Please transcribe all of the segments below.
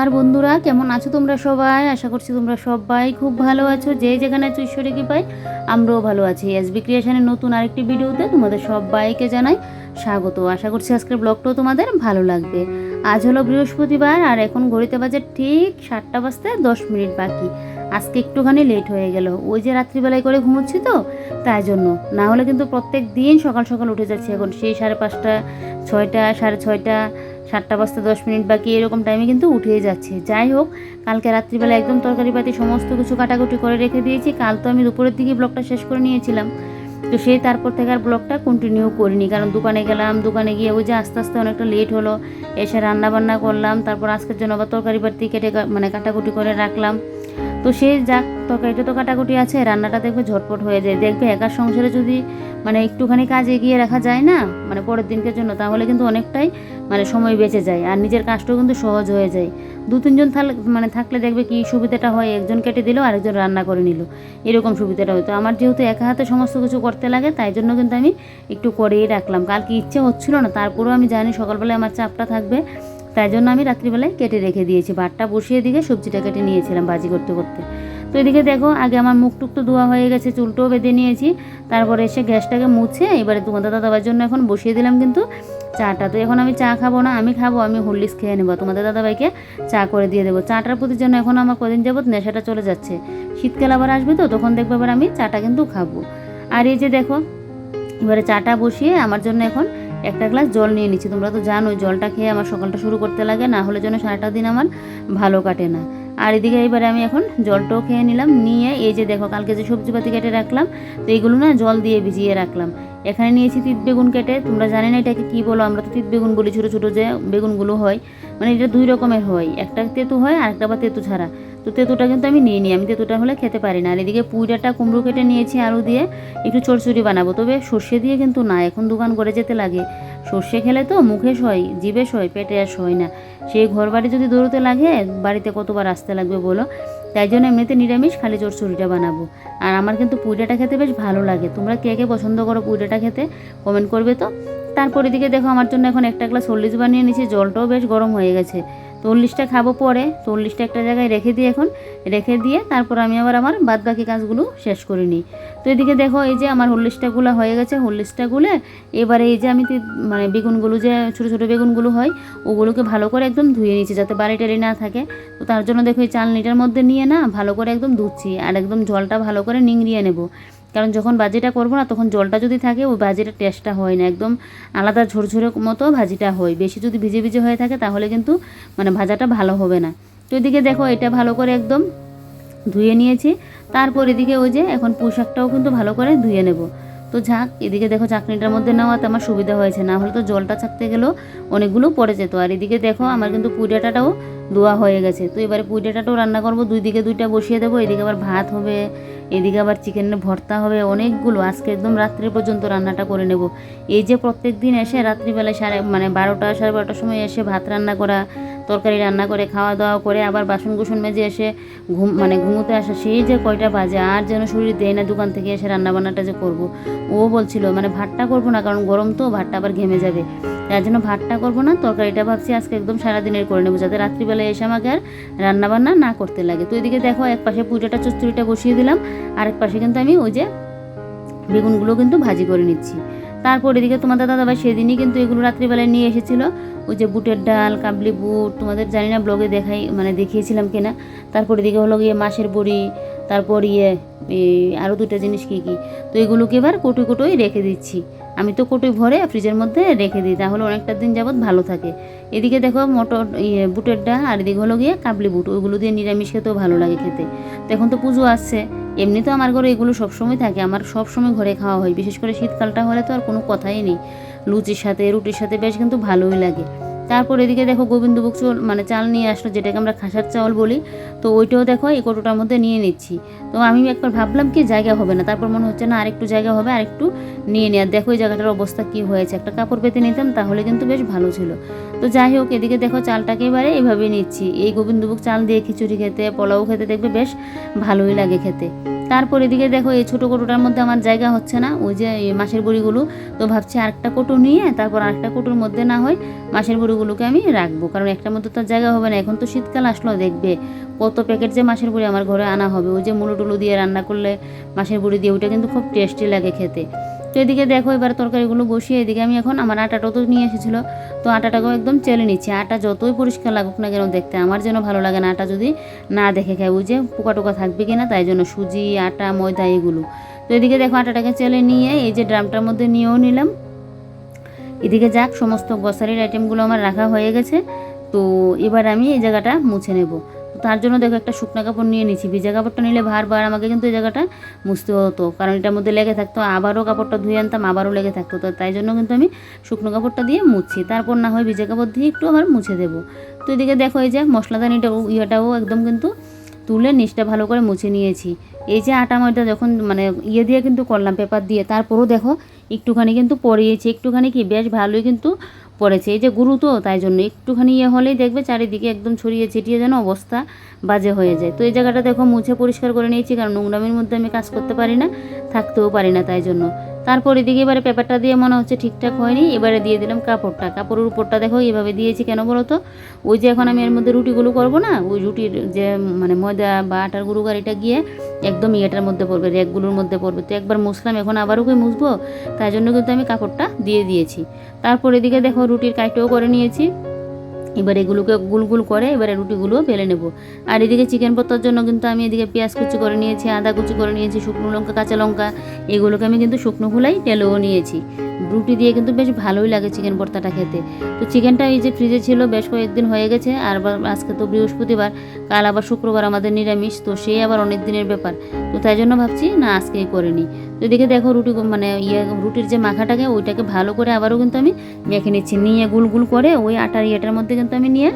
আমার বন্ধুরা কেমন আছো তোমরা সবাই? আশা করছি তোমরা সবাই খুব ভালো আছো। যে যেখানে আছো ঈশ্বরের কৃপায় আমরাও ভালো আছি। এসবি ক্রিয়েশনের নতুন আরেকটি ভিডিওতে তোমাদের সবাইকে জানাই স্বাগত। আশা করছি আজকের ব্লগটাও তোমাদের ভালো লাগবে। আজ হলো বৃহস্পতিবার আর এখন ঘড়িতে বাজে ঠিক 7টা বাজতে 10 মিনিট বাকি। আজকে একটুখানি লেট হয়ে গেল, ওই যে রাত্রিবেলায় করে ঘুমোচ্ছি তো তাই জন্য। না হলে কিন্তু প্রত্যেক দিন সকাল সকাল উঠে যাচ্ছি, এখন সেই 5:30, 6টা, 6:30, 7টা বাজতে 10 মিনিট বাকি এরকম টাইমে কিন্তু উঠেই যাচ্ছে। যাই হোক, কালকে রাত্রিবেলা একদম তরকারিপাতি সমস্ত কিছু কাটাকুটি করে রেখে দিয়েছি। কাল তো আমি দুপুরের দিকে ব্লগটা শেষ করে নিয়েছিলাম, তো সেই তারপর থেকে আর ব্লগটা কন্টিনিউ করিনি, কারণ দোকানে গেলাম, দোকানে গিয়ে ওই যে আস্তে আস্তে অনেকটা লেট হলো। এসে রান্না বান্না করলাম, তারপর আজকের জন্য আবার তরকারিপাতি কেটে কাটাকুটি করে রাখলাম। তো সে যাক, তরকারিটা তো কাটাকুটি আছে, রান্নাটা দেখবে ঝটপট হয়ে যায়। দেখবে একার সংসারে যদি একটুখানি কাজ এগিয়ে রাখা যায় না পরের দিনকের জন্য, তাহলে কিন্তু অনেকটাই সময় বেঁচে যায় আর নিজের কাজটাও কিন্তু সহজ হয়ে যায়। 2-3 জন থাকলে দেখবে কি সুবিধাটা হয়, একজন কেটে দিল আরেকজন রান্না করে নিল, এরকম সুবিধাটা হতো। আমার যেহেতু একা হাতে সমস্ত কিছু করতে লাগে, তাই জন্য কিন্তু আমি একটু করেই রাখলাম। কালকে ইচ্ছে হচ্ছিল না, তারপরেও আমি জানি সকালবেলায় আমার চাপটা থাকবে, তাই জন্য আমি রাত্রিবেলায় কেটে রেখে দিয়েছি। ভাতটা বসিয়ে দিকে সবজিটা কেটে নিয়েছিলাম ভাজি করতে করতে। তো এদিকে দেখো, আগে আমার মুখ টুক তো ধোয়া হয়ে গেছে, চুলটাও বেঁধে নিয়েছি। তারপরে এসে গ্যাসটাকে মুছে এবারে তোমাদের দাদাভাইয়ের জন্য এখন বসিয়ে দিলাম কিন্তু চাটা। তো এখন আমি চা খাবো না, আমি হরলিক্স খেয়ে নেবো, তোমাদের দাদাভাইকে চা করে দিয়ে দেবো। চাটার প্রতি জন্য এখন আমার কদিন যাবত নেশাটা চলে যাচ্ছে। শীতকাল আবার আসবে তো, তখন দেখবে আবার আমি চাটা কিন্তু খাবো। আর এই যে দেখো, এবারে চাটা বসিয়ে আমার জন্য এখন একটা গ্লাস জল নিয়ে নিচ্ছি। তোমরা তো জানো জলটা খেয়ে আমার সকালটা শুরু করতে লাগে, না হলে যেন সারাটা দিন আমার ভালো কাটে না। আর এদিকে এবারে আমি এখন জলটাও খেয়ে নিলাম, নিয়ে এই যে দেখো কালকে যে সবজিপাতি কেটে রাখলাম, তো এইগুলো না জল দিয়ে ভিজিয়ে রাখলাম। এখানে নিয়েছি তিত বেগুন কেটে, তোমরা জানি না এটাকে কী বলো, আমরা তো তিত বেগুন বলি, ছোটো ছোটো যে বেগুনগুলো হয়, এটা 2 রকমের হয়, একটা তেঁতু হয় আর একটা বা তেঁতু ছাড়া। তো তেঁতুটা কিন্তু আমি নিয়ে নিই, আমি তেঁতুটা হলে খেতে পারি না। আর এদিকে পুঁইডাটা কুমড়ো কেটে নিয়েছি আলু দিয়ে, একটু চড়চড়ি বানাবো, তবে সর্ষে দিয়ে কিন্তু না, এখন দোকান করে যেতে লাগে। সর্ষে খেলে তো মুখে সয়, জিভে সয়, পেটে আর সয় না। সেই ঘর বাড়ি যদি দৌড়তে লাগে, বাড়িতে কতবার আসতে লাগবে বলো। তাই জন্য এমনিতে নিরামিষ খালি চড়চড়িটা বানাবো। আর আমার কিন্তু পুঁইডাটা খেতে বেশ ভালো লাগে। তোমরা কে কে পছন্দ করো পুঁইডাটা খেতে, কমেন্ট করবে তো। তারপর এদিকে দেখো আমার জন্য এখন একটা গ্লাস হরলিক্স বানিয়ে নিয়েছি, জলটাও বেশ গরম হয়ে গেছে। তো হরলিক্সটা খাবো পরে, তো হরলিক্সটা একটা জায়গায় রেখে দিই, এখন রেখে দিয়ে তারপর আমি আবার আমার বাদ বাকি কাজগুলো শেষ করে নিই। তো এদিকে দেখো, এই যে আমার হরলিক্সটা গুলা হয়ে গেছে, হরলিক্সটা গুলে এবারে এই যে আমি বেগুনগুলো, যে ছোটো ছোটো বেগুনগুলো হয়, ওগুলোকে ভালো করে একদম ধুয়ে নিচ্ছি যাতে বালি টালি না থাকে। তো তার জন্য দেখো এই চালনিটার মধ্যে নিয়ে না ভালো করে একদম ধুচ্ছি, আর একদম জলটা ভালো করে নিংড়িয়ে নেব, কারণ যখন ভাজিটা করবো না তখন জলটা যদি থাকে ওই ভাজিটা টেস্টটা হয় না, একদম আলাদা ঝরঝরে মতো ভাজিটা হয়। বেশি যদি ভিজে ভিজে হয়ে থাকে তাহলে কিন্তু ভাজাটা ভালো হবে না। তো এদিকে দেখো এটা ভালো করে একদম ধুয়ে নিয়েছি। তারপর এদিকে ওই যে এখন পুঁইশাকটাও কিন্তু ভালো করে ধুয়ে নেব। তো ঝাঁক, এদিকে দেখো চাকনিটার মধ্যে নেওয়াতে আমার সুবিধা হয়েছে, না হলে তো জলটা ছাকতে গেলেও অনেকগুলো পড়ে যেত। আর এদিকে দেখো আমার কিন্তু পুঁইডাটাও ধোয়া হয়ে গেছে। তো এবারে পুঁইডাটাও রান্না করবো, 2 দিকে 2টা বসিয়ে দেবো। এদিকে আবার ভাত হবে, এদিকে আবার চিকেনের ভর্তা হবে, অনেকগুলো। আজকে একদম রাত্রি পর্যন্ত রান্নাটা করে নেব। এই যে প্রত্যেক দিন এসে রাত্রিবেলায় 12টা 12:30টার সময় এসে ভাত রান্না করা, তরকারি রান্না করে খাওয়া দাওয়া করে আবার বাসন কুসন মেজে এসে ঘুমোতে আসা, সেই যে কয়টা বাজে, আর যেন শরীর দেয় না দোকান থেকে এসে রান্নাবান্নাটা যে করব। ও বলছিল ভাতটা করবো না, কারণ গরম তো, ভাতটা আবার ঘেমে যাবে, তার জন্য ভাতটা করবো না, তরকারিটা ভাবছি আজকে একদম সারাদিনের করে নেবো, যাতে রাত্রিবেলায় এসে আমাকে আর রান্নাবান্না না করতে লাগে। তো এদিকে দেখো এক পাশে পুজোটা চচ্চড়িটা বসিয়ে দিলাম, আরেক পাশে কিন্তু আমি ওই যে বেগুনগুলো কিন্তু ভাজি করে নিচ্ছি। তারপর এদিকে তোমাদের দাদাভাই সেদিনই কিন্তু এগুলো রাত্রিবেলায় নিয়ে এসেছিলো, ওই যে বুটের ডাল, কাবলি বুট, তোমাদের জানি না ব্লগে দেখিয়েছিলাম কিনা। তারপর এদিকে হলো গিয়ে মাছের বড়ি, তারপর আরও 2টা জিনিস কী তো এগুলোকে এবার কোটোই রেখে দিচ্ছি। আমি তো কোটোই ভরে ফ্রিজের মধ্যে রেখে দিই, তাহলে অনেকটা দিন যাবত ভালো থাকে। এদিকে দেখো বুটের ডাল, আর এদিকে হলো গিয়ে কাবলি বুট, ওইগুলো দিয়ে নিরামিষ খেতেও ভালো লাগে খেতে। তো এখন তো পুজো আসছে, এমনি তো আমার ঘরে এগুলো সবসময় থাকে, আমার সবসময় ঘরে খাওয়া হয়, বিশেষ করে শীতকালটা হলে তো আর কোনো কথাই নেই, লুচির সাথে রুটির সাথে বেশ কিন্তু ভালোই লাগে। তারপর এদিকে দেখো গোবিন্দভোগ চাল নিয়ে আসলো, যেটাকে আমরা খাসার চাউল বলি। তো ওইটাও দেখো এই কোটোটার মধ্যে নিয়ে নিচ্ছি। তো আমি একবার ভাবলাম কি জায়গা হবে না, তারপর মনে হচ্ছে না আরেকটু জায়গা হবে, আরেকটু নিয়ে আর দেখো এই জায়গাটার অবস্থা কি হয়েছে, একটা কাপড় পেতে নিতাম তাহলে কিন্তু বেশ ভালো ছিল। তো যাই হোক, এদিকে দেখো চালটাকে এবারে এইভাবে নিচ্ছি। এই গোবিন্দভোগ চাল দিয়ে খিচুড়ি খেতে, পোলাও খেতে দেখবে বেশ ভালোই লাগে খেতে। তারপর এদিকে দেখো এই ছোটো কোটোটার মধ্যে আমার জায়গা হচ্ছে না, ওই যে এই মাছের বড়িগুলো। তো ভাবছি আরেকটা কোটো নিয়ে তারপর আরেকটা কোটোর মধ্যে না হয় মাছের বড়িগুলোকে আমি রাখবো, কারণ একটার মধ্যে তো জায়গা হবে না। এখন তো শীতকাল আসলো, দেখবে কত প্যাকেট যে মাছের বড়ি আমার ঘরে আনা হবে। ওই যে মুলো টুলো দিয়ে রান্না করলে মাছের বড়ি দিয়ে, ওইটা কিন্তু খুব টেস্টি লাগে খেতে। তো এদিকে দেখো এবার তরকারিগুলো বসিয়ে এদিকে আমি এখন আমার আটাটাও তো নিয়ে এসেছিলো, তো আটাটাকেও একদম চেলে নিচ্ছি। আটা যতই পরিষ্কার লাগুক না কেন দেখতে, আমার যেন ভালো লাগে না আটা যদি না দেখে খায়, ওই যে পোকা টোকা থাকবে কিনা তাই জন্য সুজি, আটা, ময়দা এগুলো। তো এদিকে দেখো আটাটাকে চেলে নিয়ে এই যে ড্রামটার মধ্যে নিয়েও নিলাম। এদিকে যাক সমস্ত গ্রসারির আইটেমগুলো আমার রাখা হয়ে গেছে। তো এবার আমি এই জায়গাটা মুছে নেব। তার জন্য দেখো একটা শুকনো কাপড় নিয়ে নিচ্ছি। ভিজা কাপড়টা নিলে বারবার আমাকে কিন্তু এই জায়গাটা মুছতে হতো, কারণ এটার মধ্যে লেগে থাকতো, আবারও কাপড়টা ধুয়ে আনতাম, আবারও লেগে থাকতো। তো তাই জন্য কিন্তু আমি শুকনো কাপড়টা দিয়ে মুছছি, তারপর না হয় ভিজা কাপড় দিয়ে একটু আবার মুছে দেবো। তো এদিকে দেখো এই যে মশলাদানিটাও ইয়েটাও একদম কিন্তু তুলে নিচটা ভালো করে মুছে নিয়েছি। এই যে আটা ময়দা যখন মানে ইয়ে দিয়ে কিন্তু করলাম, পেপার দিয়ে, তারপরও দেখো একটুখানি কিন্তু পড়িয়েছি, একটুখানি কি বেশ ভালোই কিন্তু পড়েছে। এই যে গুরু তো তাই জন্য একটুখানি ইয়ে হলেই দেখবে চারিদিকে একদম ছড়িয়ে ছিটিয়ে যেন অবস্থা বাজে হয়ে যায়। তো এই জায়গাটা দেখো মুছে পরিষ্কার করে নিয়েছি, কারণ নোংরামির মধ্যে আমি কাজ করতে পারি না, থাকতেও পারি না, তাই জন্য। তারপর এদিকে এবারে পেপারটা দিয়ে মনে হচ্ছে ঠিকঠাক হয়নি, এবারে দিয়ে দিলাম কাপড়টা। কাপড়ের উপরটা দেখো এইভাবে দিয়েছি কেন বলো তো, ওই যে এখন আমি এর মধ্যে রুটিগুলো করবো না, ওই রুটির যে মানে ময়দা বা আটার গুঁড়ো গাড়িটা গিয়ে একদম ইয়েটার মধ্যে পড়বে, র্যাকগুলোর মধ্যে পড়বে। তো একবার মুছলাম, এখন আবারও কি মুছবো, তাই জন্য কিন্তু আমি কাপড়টা দিয়ে দিয়েছি। তারপর এদিকে দেখো রুটির কাইটাও করে নিয়েছি। এবার এগুলোকে গুল গুল করে এবারে রুটিগুলো বেলে নেব। আর এদিকে চিকেন ভর্তার জন্য কিন্তু আমি এদিকে পেঁয়াজ কুচি করে নিয়েছি, আদা কুচি করে নিয়েছি, শুকনো লঙ্কা, কাঁচা লঙ্কা, এগুলোকে আমি কিন্তু শুকনো খোলাই তেলেও নিয়েছি। রুটি দিয়ে কিন্তু বেশ ভালোই লাগে চিকেন ভর্তাটা খেতে। তো চিকেনটা এই যে ফ্রিজে ছিল বেশ কয়েকদিন হয়ে গেছে, আর আজকে তো বৃহস্পতিবার, কাল আবার শুক্রবার আমাদের নিরামিষ, তো সেই আবার অনেক দিনের ব্যাপার। তো তাই জন্য ভাবছি না আজকেই করে নিই। তো এদিকে দেখো রুটি মানে রুটির যে মাখাটাকে ওইটাকে ভালো করে আবারও কিন্তু আমি মেখে নিচ্ছি, নিয়ে গুল গুল করে ওই আটার ইয়েটার মধ্যে কিন্তু আমি নিয়ে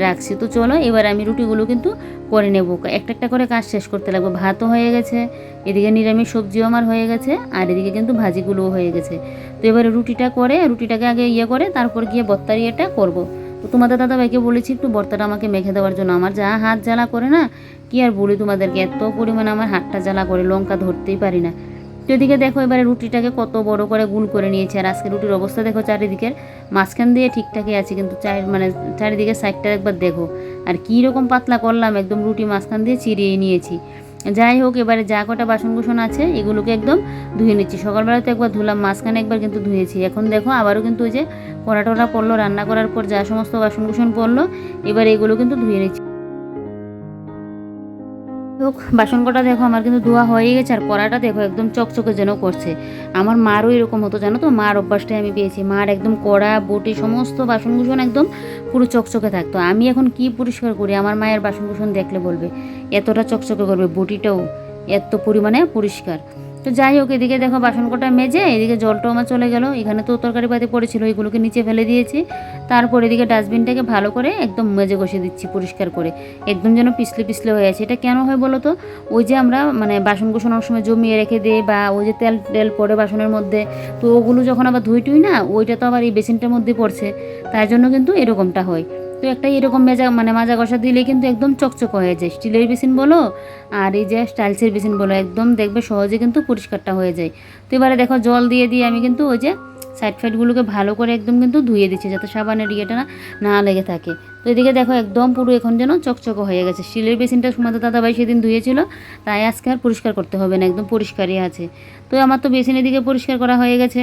রাখছি। তো চলো এবার আমি রুটিগুলো কিন্তু করে নেব, একটা একটা করে কাজ শেষ করতে লাগবে। ভাতও হয়ে গেছে, এদিকে নিরামিষ সবজিও আমার হয়ে গেছে, আর এদিকে কিন্তু ভাজিগুলোও হয়ে গেছে। তো এবারে রুটিটা করে রুটিটাকে আগে ইয়ে করে তারপর গিয়ে ভর্তার ইয়েটা করবো। তো তোমাদের দাদাভাইকে বলেছি একটু ভর্তাটা আমাকে মেখে দেওয়ার জন্য, আমার যা হাত জ্বালা করে না, কি আর বলি তোমাদেরকে, এত পরিমাণে আমার হাতটা জ্বালা করে, লঙ্কা ধরতেই পারি না। তো এদিকে দেখো এবারে রুটিটাকে কত বড় করে গুল করে নিয়েছে, আর আজকে রুটির অবস্থা দেখো চারিদিকের মাঝখান দিয়ে ঠিকঠাকই আছে, কিন্তু মানে চারিদিকে সাইডটা একবার দেখো, আর কী রকম পাতলা করলাম, একদম রুটি মাঝখান দিয়ে চিরিয়ে নিয়েছি। যাই হোক এবারে যা কটা বাসন কুসন আছে এগুলোকে একদম ধুয়ে নিচ্ছি। সকালবেলা তো একবার ধুলাম, মাঝখানে একবার কিন্তু ধুয়েছি। এখন দেখো আবারও কিন্তু ওই যে কড়া টড়া পড়লো, রান্না করার পর যা সমস্ত বাসন কুসন পড়লো, এবার এগুলো কিন্তু ধুয়ে নিচ্ছি। হোক বাসন কটা দেখো আমার কিন্তু ধোয়া হয়ে গেছে, আর কড়াটা দেখো একদম চকচকে যেন করছে। আমার মারও এরকম হতো জানো তো, মার অভ্যাসটাই আমি পেয়েছি। মার একদম কড়া বটি সমস্ত বাসনকুসন একদম পুরো চকচকে থাকতো। আমি এখন কি পরিষ্কার করি, আমার মায়ের বাসনকুসন দেখলে বলবে এতটা চকচকে করবে, বটিটাও এত পরিমাণে পরিষ্কার। তো যাই হোক এদিকে দেখো বাসন কটা মেজে এদিকে জলটাও আমার চলে গেল, এখানে তো তরকারি পাতি পড়েছিল এগুলোকে নিচে ফেলে দিয়েছি। তারপর এদিকে ডাস্টবিনটাকে ভালো করে একদম মেজে ঘষে দিচ্ছি পরিষ্কার করে, একদম যেন পিছলে পিছলে হয়ে আছে। এটা কেন হয় বলো তো, ওই যে আমরা মানে বাসন কুসন অনেক সময় জমিয়ে রেখে দিই, বা ওই যে তেল টেল পড়ে বাসনের মধ্যে, তো ওগুলো যখন আবার ধুই টুই না, ওইটা তো আবার এই বেসিনটার মধ্যে পড়ছে, তাই জন্য কিন্তু এরকমটা হয়। তো একটা এরকম মাজা ঘষা দিলে কিন্তু একদম চকচক হয়ে যায়, স্টিলের বেসিন বলো আর এই যে স্টাইলসের বেসিন বলো, একদম দেখবে সহজে কিন্তু পরিষ্কারটা হয়ে যায়। তো এবারে দেখো জল দিয়ে দিয়ে আমি কিন্তু ওই যে সাইড ফাইডগুলোকে ভালো করে একদম কিন্তু ধুয়ে দিচ্ছি, যাতে সাবানের ইয়েটা না লেগে থাকে। তো এদিকে দেখো একদম পুরো এখন যেন চকচক হয়ে গেছে। স্টিলের বেসিনটা সুমাদের দাদাভাই সেদিন ধুয়েছিল, তাই আজকে আর পরিষ্কার করতে হবে না, একদম পরিষ্কারই আছে। তো আমার তো বেসিনের দিকে পরিষ্কার করা হয়ে গেছে।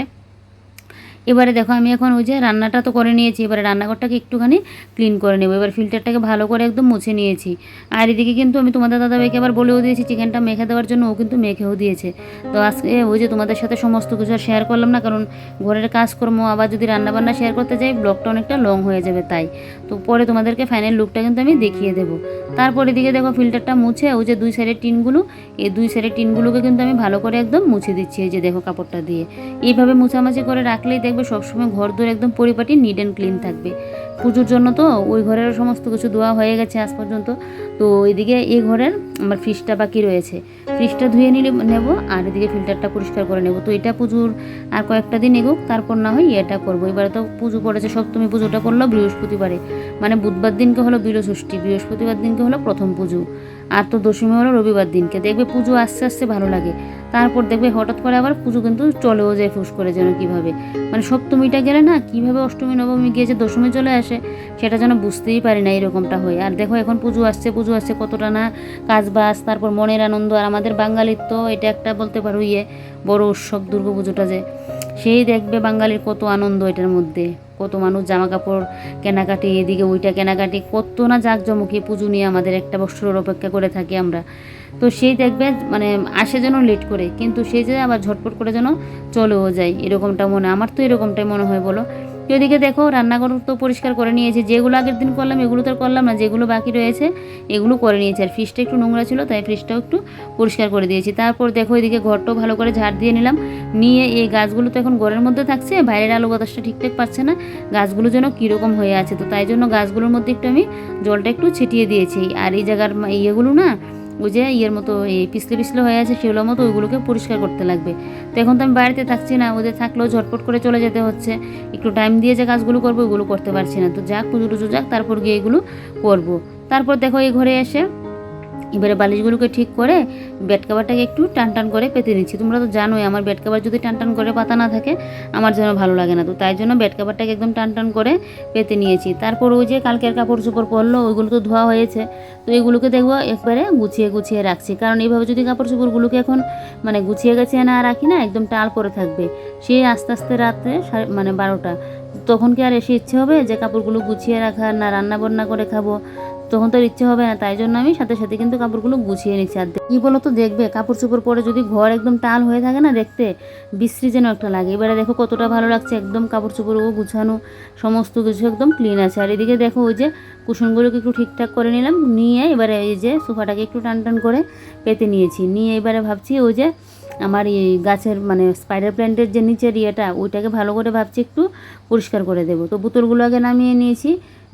এবারে দেখো আমি এখন ওই যে রান্নাটা তো করে নিয়েছি, এবারে রান্নাঘরটাকে একটুখানি ক্লিন করে নেবো। এবার ফিল্টারটাকে ভালো করে একদম মুছে নিয়েছি। আর এদিকে কিন্তু আমি তোমাদের দাদাভাইকে আবার বলেও দিয়েছি চিকেনটা মেখে দেওয়ার জন্য, ও কিন্তু মেখেও দিয়েছে। তো আজকে ওই যে তোমাদের সাথে সমস্ত কিছু আর শেয়ার করলাম না, কারণ ঘরের কাজকর্ম আবার যদি রান্নাবান্না শেয়ার করতে যাই ব্লগটা অনেকটা লং হয়ে যাবে, তাই তো পরে তোমাদেরকে ফাইনাল লুকটা কিন্তু আমি দেখিয়ে দেবো। তারপর এদিকে দেখো ফিল্টারটা মুছে ওই যে দুই সাইডের টিনগুলো, এই দুই সাইডের টিনগুলোকে কিন্তু আমি ভালো করে একদম মুছে দিচ্ছি। এই যে দেখো কাপড়টা দিয়ে এইভাবে মুছামাছি করে রাখলেই দেখবে সবসময় ঘর দূর একদম পরিপাটি নিট অ্যান্ড ক্লিন থাকবে। পুজোর জন্য তো ওই ঘরের সমস্ত কিছু ধোয়া হয়ে গেছে আজ পর্যন্ত। তো এদিকে এই ঘরের আমার ফ্রিজটা বাকি রয়েছে, ফ্রিজটা ধুয়ে নেব আর এদিকে ফিল্টারটা পরিষ্কার করে নেব। তো এটা পুজোর আর কয়েকটা দিন এগোক, তারপর না হয় এটা করবো। এবারে তো পুজো পড়েছে, সপ্তমী পুজোটা করলো বৃহস্পতিবারে, মানে বুধবার দিনকে হলো বীরষষ্ঠী, বৃহস্পতিবার দিনকে হলো প্রথম পুজো, আর তো দশমী হলো রবিবার দিনকে। দেখবে পুজো আস্তে আস্তে ভালো লাগে, তারপর দেখবে হঠাৎ করে আবার পুজো কিন্তু চলেও যায় ফুস করে, যেন কীভাবে মানে সপ্তমীটা গেলে না কীভাবে অষ্টমী নবমী গিয়েছে দশমী চলে আসে সেটা যেন বুঝতেই পারি না, এরকমটা হয়। আর দেখো এখন পুজো আসছে কতটা না কাজ বাজ, তারপর মনের আনন্দ। আর আমাদের বাঙালির তো এটা একটা বলতে পারো বড় উৎসব দুর্গা পুজোটা, যে সেই দেখবে বাঙালির কত আনন্দ এটার মধ্যে, কত মানুষ জামা কাপড় কেনাকাটি, এদিকে ওইটা কেনাকাটি, কত না জাঁকজমকে পুজো নিয়ে আমাদের একটা বছরের অপেক্ষা করে থাকি আমরা। তো সেই দেখবে মানে আসে যেন লেট করে, কিন্তু সেই যে আবার ঝটপট করে যেন চলেও যায়, এরকমটা মনে, আমার তো এরকমটাই মনে হয় বলো। তো এদিকে দেখো রান্নাঘর তো পরিষ্কার করে নিয়েছি, যেগুলো আগের দিন করলাম এগুলো তো আর করলাম না, যেগুলো বাকি রয়েছে এগুলো করে নিয়েছি। আর ফ্রিজটা একটু নোংরা ছিল তাই ফ্রিজটাও একটু পরিষ্কার করে দিয়েছি। তারপর দেখো এদিকে ঘরটাও ভালো করে ঝাড় দিয়ে নিলাম, নিয়ে এই গাছগুলো তো এখন ঘরের মধ্যে থাকছে, বাইরের আলো বাতাসটা ঠিকঠাক পাচ্ছে না, গাছগুলো যেন কীরকম হয়ে আছে। তো তাই জন্য গাছগুলোর মধ্যে একটু আমি জলটা একটু ছিটিয়ে দিয়েছি। আর এই জায়গার ইয়েগুলো না ওই যে মতো এই পিছলে হয়ে আছে সেগুলোর মতো ওইগুলোকে পরিষ্কার করতে লাগবে। তো এখন তো আমি বাড়িতে থাকছি না, ওদের থাকলেও ঝটপট করে চলে যেতে হচ্ছে, একটু টাইম দিয়ে যে কাজগুলো করবো ওইগুলো করতে পারছি না। তো যাক পুজো টুজো যাক, তারপর গিয়ে এগুলো করবো। তারপর দেখো এই ঘরে এসে এবারে বালিশগুলোকে ঠিক করে বেড কাভারটাকে একটু টান করে পেতে নিচ্ছি। তোমরা তো জানোই আমার বেড কাভার যদি টান করে পাতা না থাকে আমার যেন ভালো লাগে না। তো তাই জন্য বেড কাভারটাকে একদম টান করে পেতে নিয়েছি। তারপর ওই যে কালকের কাপড় চোপড় পরলো ওইগুলো তো ধোয়া হয়েছে, তো এগুলোকে দেখবো একবারে গুছিয়ে রাখছি, কারণ এইভাবে যদি কাপড় চোপড়গুলোকে এখন মানে গুছিয়ে না রাখি না একদম টাল পরে থাকবে, সেই আস্তে আস্তে রাত্রে মানে 12টা, তখন কি আর এসে ইচ্ছে হবে যে কাপড়গুলো গুছিয়ে রাখার, না রান্না বান্না করে খাবো, তখন তো ইচ্ছে হবে না। তাই জন্য আমি সাথে সাথে কিন্তু কাপড়গুলো গুছিয়ে নিচ্ছি। আর কী বলো তো, দেখবে কাপড় চোপড় পরে যদি ঘর একদম টাল হয়ে থাকে না, দেখতে বিশ্রী যেন একটা লাগে। এবারে দেখো কতটা ভালো লাগছে, একদম কাপড় চোপড়ও গুছানো, সমস্ত কিছু একদম ক্লিন আছে। আর এদিকে দেখো ওই যে কুশনগুলোকে একটু ঠিকঠাক করে নিলাম, নিয়ে এবারে এই যে সোফাটাকে একটু টান করে পেতে নিয়েছি। নিয়ে এবারে ভাবছি ওই যে আমার এই গাছের মানে স্পাইডার প্ল্যান্টের যে নিচের ওইটাকে ভালো করে ভাবছি একটু পরিষ্কার করে দেবো। তো বোতলগুলো আগে নামিয়ে নিয়েছি,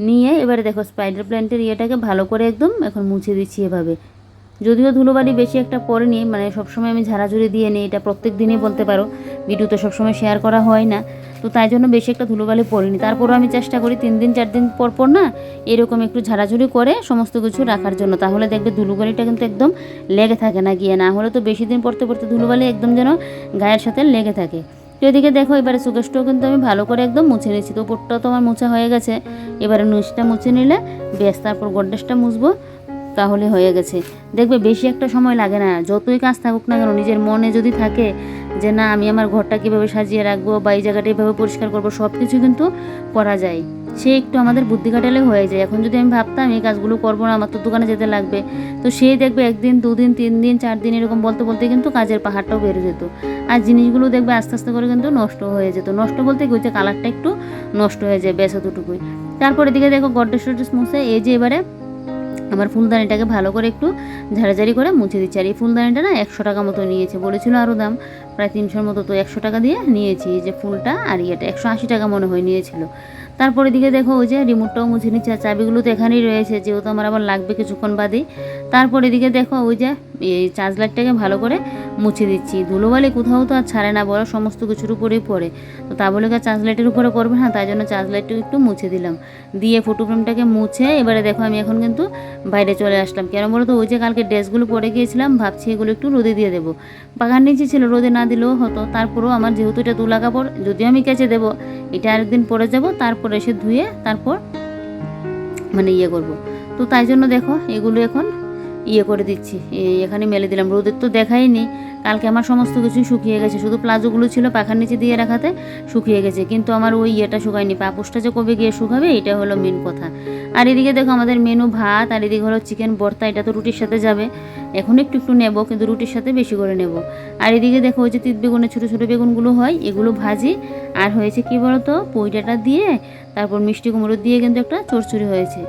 নিয়ে এবারে দেখো স্পাইডার প্ল্যান্টের ভালো করে একদম এখন মুছে দিচ্ছি এভাবে। যদিও ধুলোবালি বেশি একটা পড়েনি, মানে সবসময় আমি ঝাড়াঝুড়ি দিয়ে নিই, এটা প্রত্যেক দিনই বলতে পারো, ভিডিওতে সবসময় শেয়ার করা হয় না, তো তাই জন্য বেশি একটা ধুলোবালি পড়েনি। তারপরও আমি চেষ্টা করি 3 দিন 4 দিন পর না এরকম একটু ঝাড়াঝুড়ি করে সমস্ত কিছু রাখার জন্য, তাহলে দেখবে ধুলোবালিটা কিন্তু একদম লেগে থাকে না গিয়ে, না হলে তো বেশি দিন পড়তে ধুলোবালি একদম যেন গায়ের সাথে লেগে থাকে। তো এদিকে দেখো এবারে সুকেশটাও কিন্তু আমি ভালো করে একদম মুছে নিচ্ছি। তো উপরটাও তো আমার মোছা হয়ে গেছে, এবারে নুচটা মুছে নিলে বেশ, তারপর গডরেজটা মুছবো, তাহলে হয়ে গেছে। দেখবে বেশি একটা সময় লাগে না, যতই কাজ থাকুক না কেন নিজের মনে যদি থাকে যে না আমি আমার ঘরটা কীভাবে সাজিয়ে রাখবো বা এই জায়গাটা এইভাবে পরিষ্কার করবো, সব কিছু কিন্তু করা যায়, সে একটু আমাদের বুদ্ধি খাটালে হয়ে যায়। এখন যদি আমি ভাবতাম এই কাজগুলো করবো না, আমার তো দোকানে যেতে লাগবে, তো সেই দেখবে 1 দিন 2 দিন 3 দিন 4 দিন এরকম বলতে কিন্তু কাজের পাহাড়টাও বেড়ে যেত, আর জিনিসগুলো দেখবে আস্তে আস্তে করে কিন্তু নষ্ট হয়ে যেত। নষ্ট বলতে কি হচ্ছে, কালারটা একটু নষ্ট হয়ে যায়, ব্যাস অতটুকুই। তারপরে দিকে দেখো গডরেজ মুছে এই যে এবারে আমার ফুলদানিটাকে ভালো করে একটু ঝাড়াঝাড়ি করে মুছে দিচ্ছি। আর এই ফুলদানিটা না 100 টাকা মতো নিয়েছে, বলেছিল আরও দাম প্রায় 300-র মতো, তো 100 টাকা দিয়ে নিয়েছি। এই যে ফুলটা আর 180 টাকা মনে হয় নিয়েছিল। তারপরে দিকে দেখো ওই যে রিমোটটাও মুছে নিচ্ছে, আর চাবিগুলো তো এখানেই রয়েছে, যেহেতু আমার আবার লাগবে কিছুক্ষণ বাদেই। তারপর এদিকে দেখো ওই যে এই চার্জ লাইটটাকে ভালো করে মুছে দিচ্ছি। ধুলোবালি কোথাও তো আর ছাড়ে না বড়, সমস্ত কিছুর উপরেই পড়ে, তো তা বলে চার্জ লাইটের উপরে পড়বে না, তাই জন্য চার্জ লাইটটাও একটু মুছে দিলাম। দিয়ে ফটো ফ্রেমটাকে মুছে এবারে দেখো আমি এখন কিন্তু বাইরে চলে আসলাম। কেন বলো তো, ওই যে কালকে ড্রেসগুলো পরে গিয়েছিলাম, ভাবছি এগুলো একটু রোদে দিয়ে দেবো। পাখার নিচে ছিল, রোদে না দিলেও হতো, তারপরেও আমার যেহেতু এটা তুলা কাপড়, যদিও আমি কেচে দেবো, এটা আরেকদিন পরে যাব, তারপর এসে ধুয়ে তারপর মানে করব। তো তাই জন্য দেখো এগুলো এখন করে দিচ্ছি, এখানে মেলে দিলাম। রোদের তো দেখাইনি, কালকে আমার সমস্ত কিছুই শুকিয়ে গেছে, শুধু প্লাজোগুলো ছিল পাখার নিচে দিয়ে রাখাতে শুকিয়ে গেছে, কিন্তু আমার ওই শুকায়নি। পাপোশটা যে কবে গিয়ে শুকাবে এটা হলো মেন কথা। আর এদিকে দেখো আমাদের মেনু ভাত, আর এদিকে হলো চিকেন ভর্তা, এটা তো রুটির সাথে যাবে, এখন একটু নেব, কিন্তু রুটির সাথে বেশি করে নেব। আর এদিকে দেখো ওই যে তিত বেগুনের ছোটো ছোটো বেগুনগুলো হয় এগুলো ভাজি, আর হয়েছে কি বলো তো, পইটাটা দিয়ে তারপর মিষ্টি কুমড়ো দিয়ে কিন্তু একটা চচ্চড়ি হয়েছে।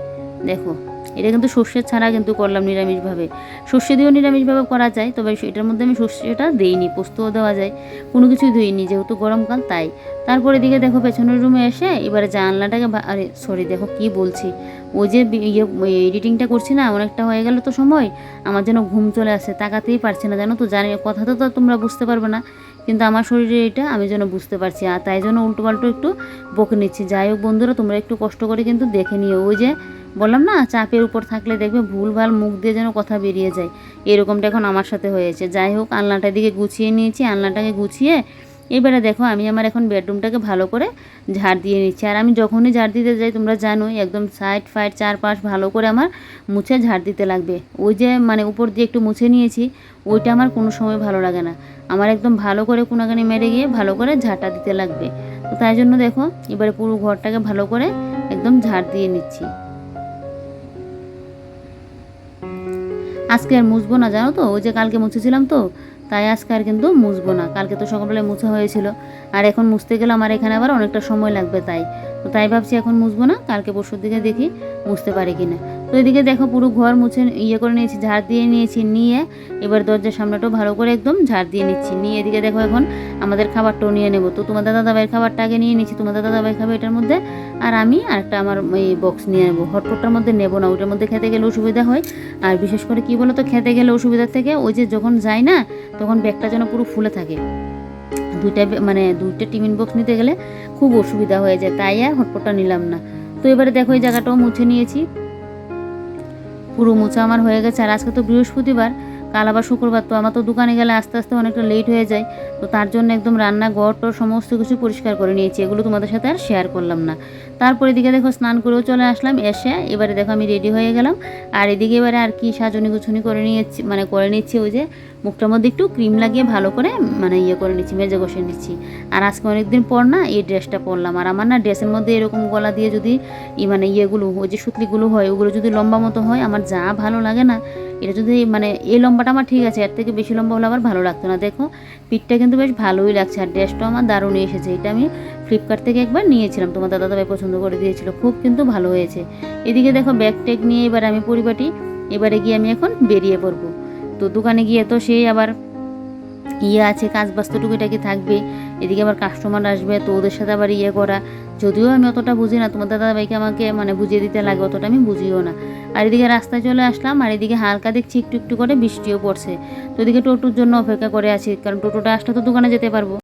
দেখো এটা কিন্তু সর্ষে ছাড়া কিন্তু করলাম নিরামিষভাবে। সর্ষে দিয়েও নিরামিষভাবে করা যায়, তবে এটার মধ্যে আমি সর্ষেটা দিইনি, পোস্তও দেওয়া যায়, কোনো কিছুই দিইনি যেহেতু গরমকাল তাই। তারপরে এদিকে দেখো পেছনের রুমে এসে এবারে জানলাটাকে আরে সরি দেখো কি বলছি, ওই যে এডিটিংটা করছি না, অনেকটা হয়ে গেল তো সময়, আমার যেন ঘুম চলে আসে, তাকাতেই পারছি না জানো তো। জানি কথা তো তোমরা বুঝতে পারবে না, কিন্তু আমার শরীরে এটা আমি যেন বুঝতে পারছি, আর তাই জন্য উল্টো পাল্টো একটু বকে নিচ্ছি। যাই হোক বন্ধুরা, তোমরা একটু কষ্ট করে কিন্তু দেখে নিও। ওই যে বললাম না, চাপের উপর থাকলে দেখবে ভুলভাল মুখ দিয়ে যেন কথা বেরিয়ে যায়, এরকমটা এখন আমার সাথে হয়েছে। যাই হোক, আলনাটার দিকে গুছিয়ে নিয়েছি, আলনাটাকে গুছিয়ে এবারে দেখো আমি আমার এখন বেডরুমটাকে ভালো করে ঝাড় দিয়ে নিচ্ছি। আর আমি যখনই ঝাড় দিতে যাই তোমরা জানোই, একদম সাইড ফাইড চারপাশ ভালো করে আমার মুছে ঝাড় দিতে লাগবে। ওই যে মানে উপর দিয়ে একটু মুছে নিয়েছি, ওইটা আমার কোনো সময় ভালো লাগে না, আমার একদম ভালো করে কোনাকানি মেরে গিয়ে ভালো করে ঝাঁটা দিতে লাগবে। তো তাই জন্য দেখো এবারে পুরো ঘরটাকে ভালো করে একদম ঝাড় দিয়ে নিচ্ছি। আজকে আর মুছবো না জানো তো, ওই যে কালকে মুছেছিলাম তো, তাই আজকে আর কিন্তু মুছবো না। কালকে তো সকালবেলায় মুছা হয়েছিল, আর এখন মুছতে গেলে আমার এখানে আবার অনেকটা সময় লাগবে, তাই ভাবছি এখন মুছবো না, কালকে পরশুর দিকে দেখি মুছতে পারি কিনা। তো এদিকে দেখো পুরো ঘর মুছে করে নিয়েছি, ঝাড় দিয়ে নিয়েছি, নিয়ে এবার দরজার সামনেটাও ভালো করে একদম ঝাড় দিয়ে নিচ্ছি। নিয়ে এদিকে দেখো এখন আমাদের খাবারটাও নিয়ে নেবো। তো তোমাদের দাদাভাইয়ের খাবারটা আগে নিয়ে নিচ্ছি, তোমাদের দাদাভাই খাবে এটার মধ্যে, আর আমি আরেকটা আমার এই বক্স নিয়ে নেবো। হটপটটার মধ্যে নেবো না, ওইটার মধ্যে খেতে গেলে অসুবিধা হয়। আর বিশেষ করে কী বলো তো, খেতে গেলে অসুবিধার থেকে ওই যে যখন যাই না, তখন ব্যাগটা যেন পুরো ফুলে থাকে, দুইটা টিফিন বক্স নিতে গেলে খুব অসুবিধা হয়ে যায়, তাই আর হটপটটা নিলাম না। তো এবারে দেখো এই জায়গাটাও মুছে নিয়েছি, পুরো মোছা আমার হয়ে গেছে। আর আজকে তো বৃহস্পতিবার, কাল আবার শুক্রবার, তো আমার তো দোকানে গেলে আস্তে আস্তে অনেকটা লেট হয়ে যায়। তো তার জন্য একদম রান্নাঘর টর সমস্ত কিছু পরিষ্কার করে নিয়েছি, এগুলো তোমাদের সাথে আর শেয়ার করলাম না। তারপরে এদিকে দেখো স্নান করেও চলে আসলাম, এসে এবারে দেখো আমি রেডি হয়ে গেলাম। আর এদিকে এবারে আর কি সাজনি গুছনি করে নিয়েছি, করে নিচ্ছি, ওই যে মুখটার মধ্যে একটু ক্রিম লাগিয়ে ভালো করে করে নিচ্ছি, মেজে বসে নিচ্ছি। আর আজকে অনেকদিন পর না এই ড্রেসটা পরলাম, আর আমার না ড্রেসের মধ্যে এরকম গলা দিয়ে যদি ইয়েগুলো ওই যে সুতলিগুলো হয়, ওগুলো যদি লম্বা মতো হয় আমার যা ভালো লাগে না। এটা যদি এই লম্বাটা আমার ঠিক আছে, এর থেকে বেশি লম্বা হলে আবার ভালো লাগতো না। দেখো পিঠটা কিন্তু বেশ ভালোই লাগছে, আর ড্রেসটাও আমার দারুণই এসেছে। এটা আমি ফ্লিপকার্ট থেকে একবার নিয়েছিলাম, তোমার দাদাভাই পছন্দ করে দিয়েছিল, খুব কিন্তু ভালো হয়েছে। এদিকে দেখো ব্যাগ ট্যাগ নিয়ে এবার আমি পরিপাটি, এবারে গিয়ে আমি এখন বেরিয়ে পড়বো। তো দোকানে গিয়ে তো সেই আবার আছে, কাজ বাস্ত টুকিটাকি থাকবে, এদিকে আবার কাস্টমার আসবে, তো ওদের সাথে আবার করা। যদিও আমি অতটা বুঝি না, তোমার দাদাভাইকে আমাকে বুঝিয়ে দিতে লাগে, অতটা আমি বুঝিও না। আর এদিকে রাস্তায় চলে আসলাম, আর এদিকে হালকা দেখছি একটু একটু করে বৃষ্টিও পড়ছে। তো এদিকে টোটোর জন্য অপেক্ষা করে আছি, কারণ টোটোটা আসলে তো দোকানে যেতে পারবো।